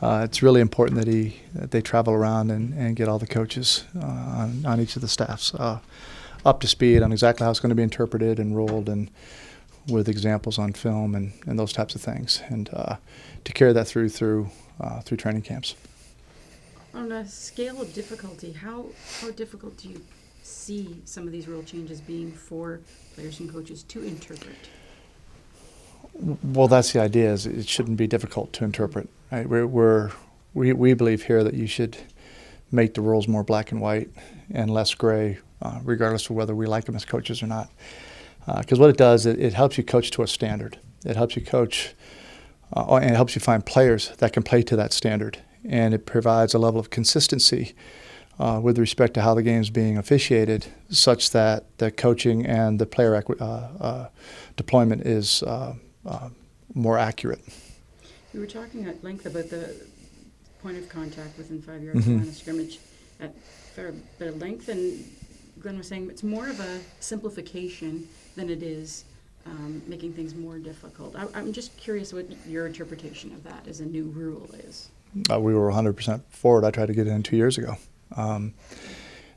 it's really important that they travel around and get all the coaches on each of the staffs up to speed on exactly how it's going to be interpreted and ruled, and with examples on film and those types of things, and to carry that through training camps. On a scale of difficulty, how difficult do you see some of these rule changes being for players and coaches to interpret? Well, that's the idea. Is it shouldn't be difficult to interpret. Right? We believe here that you should make the rules more black and white and less gray, regardless of whether we like them as coaches or not. Because what it does, it helps you coach to a standard. It helps you coach, and it helps you find players that can play to that standard. And it provides a level of consistency with respect to how the game's being officiated, such that the coaching and the player deployment is more accurate. We were talking at length about the point of contact within 5 yards of the line of scrimmage at fair bit of length, and Glenn was saying it's more of a simplification than it is making things more difficult. I'm just curious what your interpretation of that as a new rule is. We were 100% for it. I tried to get it in 2 years ago.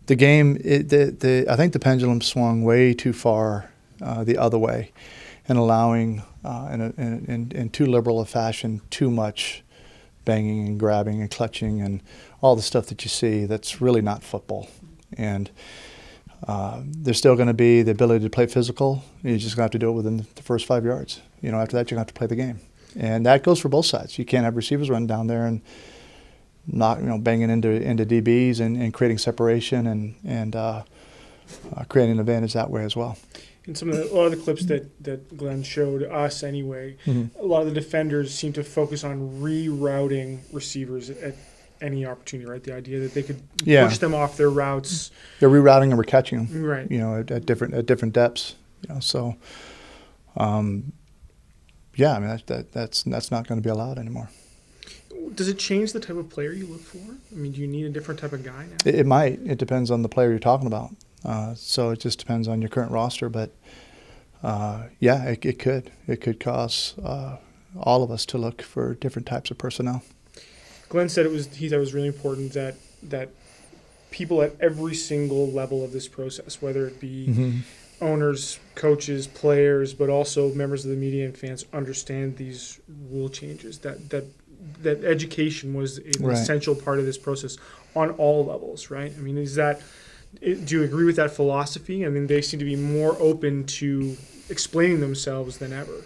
The game, I think the pendulum swung way too far the other way, and allowing in too liberal a fashion too much banging and grabbing and clutching and all the stuff that you see that's really not football. And there's still going to be the ability to play physical. You're just going to have to do it within the first 5 yards. After that, you're going to have to play the game. And that goes for both sides. You can't have receivers run down there and not, banging into DBs and creating separation and creating an advantage that way as well. And a lot of the clips that Glenn showed us anyway, a lot of the defenders seem to focus on rerouting receivers at any opportunity, right? The idea that they could push them off their routes. They're rerouting and we're catching them, right? At different depths. So, that's not going to be allowed anymore. Does it change the type of player you look for? I mean, do you need a different type of guy now? It might. It depends on the player you're talking about. So it just depends on your current roster. But, it could. It could cause all of us to look for different types of personnel. Glenn said he thought it was really important that people at every single level of this process, whether it be owners, coaches, players, but also members of the media and fans, understand these rule changes, that education was an essential part of this process on all levels, right? I mean, do you agree with that philosophy? I mean, they seem to be more open to explaining themselves than ever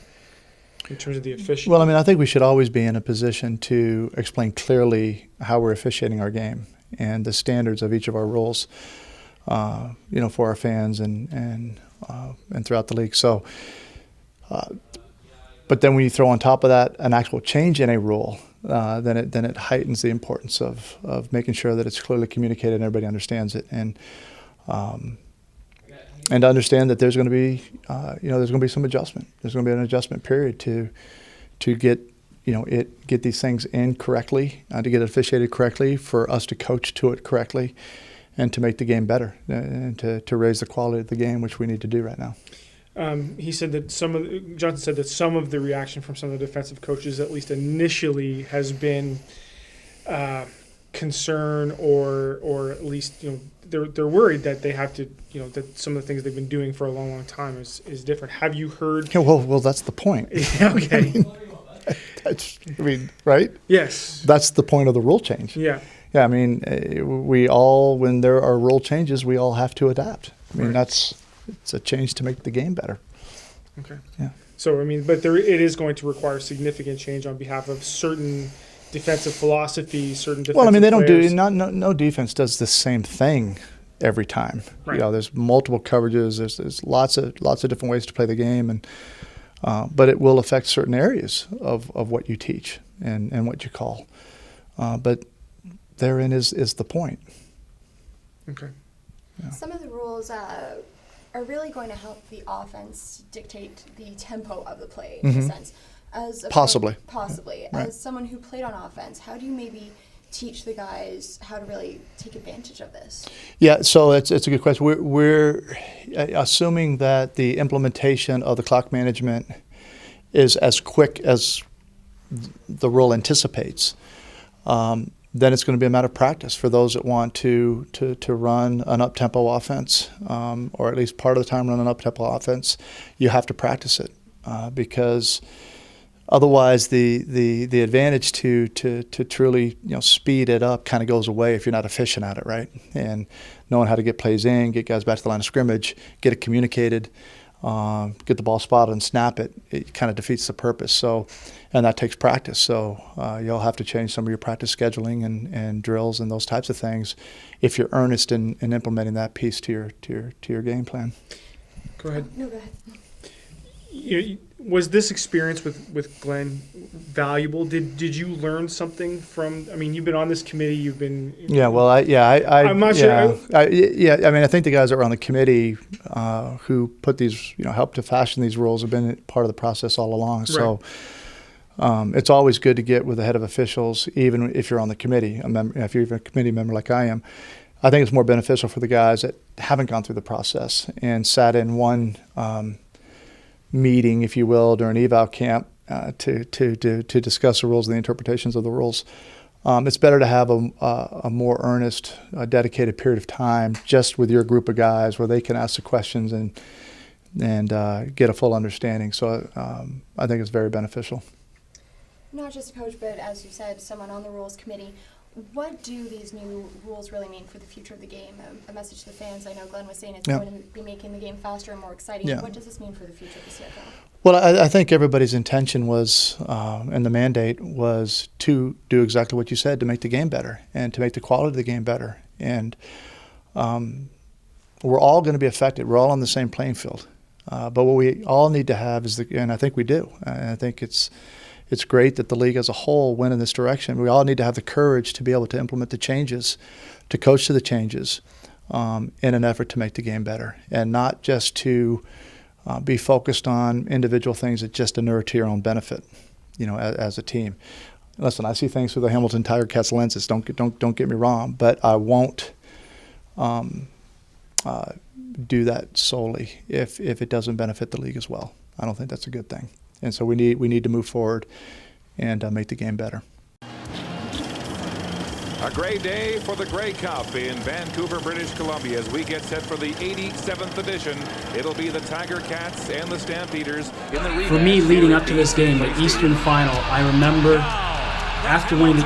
in terms of the officiating. Well, I mean, I think we should always be in a position to explain clearly how we're officiating our game and the standards of each of our rules, for our fans and throughout the league. So, but then when you throw on top of that an actual change in a rule, then it heightens the importance of making sure that it's clearly communicated and everybody understands it, and to understand that there's going to be some adjustment. There's going to be an adjustment period to get get these things in correctly, to get it officiated correctly, for us to coach to it correctly, and to make the game better and to raise the quality of the game, which we need to do right now. He said that Johnson said that some of the reaction from some of the defensive coaches, at least initially, has been concern or at least they're worried that they have to that some of the things they've been doing for a long time is different. Have you heard? Yeah, well, that's the point. Okay. Right? Yes. That's the point of the rule change. Yeah. Yeah, I mean, when there are rule changes, we all have to adapt. I mean, it's a change to make the game better. Okay. Yeah. So, I mean, but it is going to require significant change on behalf of certain defensive philosophy, certain defensive Well, I mean, they don't players. no defense does the same thing every time. Right. There's multiple coverages. There's lots of different ways to play the game, and but it will affect certain areas of what you teach and what you call. But therein is the point. Okay. Yeah. Some of the rules are really going to help the offense dictate the tempo of the play, in a sense. Possibly. Possibly. Right. As someone who played on offense, how do you maybe teach the guys how to really take advantage of this? Yeah, so it's a good question. We're assuming that the implementation of the clock management is as quick as the rule anticipates. then it's going to be a matter of practice for those that want to run an up-tempo offense, or at least part of the time run an up-tempo offense. You have to practice it because otherwise the advantage to truly speed it up kind of goes away if you're not efficient at it, right? And knowing how to get plays in, get guys back to the line of scrimmage, get it communicated, get the ball spotted and snap it, it kind of defeats the purpose. So, and that takes practice. So you'll have to change some of your practice scheduling and drills and those types of things if you're earnest in implementing that piece to your game plan. Go ahead. No, go ahead. Was this experience with Glenn valuable? Did you learn something from? I mean, you've been on this committee. You've been. Yeah. Well, I'm not sure. sure. I mean, I think the guys that were on the committee who put these, helped to fashion these rules have been part of the process all along. So it's always good to get with the head of officials, even if you're on the committee. If you're even a committee member like I am, I think it's more beneficial for the guys that haven't gone through the process and sat in one meeting, if you will, during eval camp to discuss the rules and the interpretations of the rules. It's better to have a more earnest, dedicated period of time just with your group of guys where they can ask the questions and get a full understanding. So I think it's very beneficial. Not just a coach, but as you said, someone on the rules committee. What do these new rules really mean for the future of the game? A message to the fans. I know Glenn was saying it's going to be making the game faster and more exciting. Yeah. What does this mean for the future of the CFL? Well, I think everybody's intention was, and the mandate was to do exactly what you said, to make the game better and to make the quality of the game better. And we're all going to be affected. We're all on the same playing field. But what we all need to have is, and I think we do, and I think it's great that the league as a whole went in this direction. We all need to have the courage to be able to implement the changes, to coach to the changes in an effort to make the game better, and not just to be focused on individual things that just inure to your own benefit, as a team. Listen, I see things through the Hamilton Tiger Cats lenses. Don't get me wrong, but I won't do that solely if it doesn't benefit the league as well. I don't think that's a good thing. And so we need to move forward and make the game better. A great day for the Grey Cup in Vancouver, British Columbia as we get set for the 87th edition. It'll be the Tiger Cats and the Stampeders in the rematch. For me, leading up to this game, the Eastern Final, I remember after winning the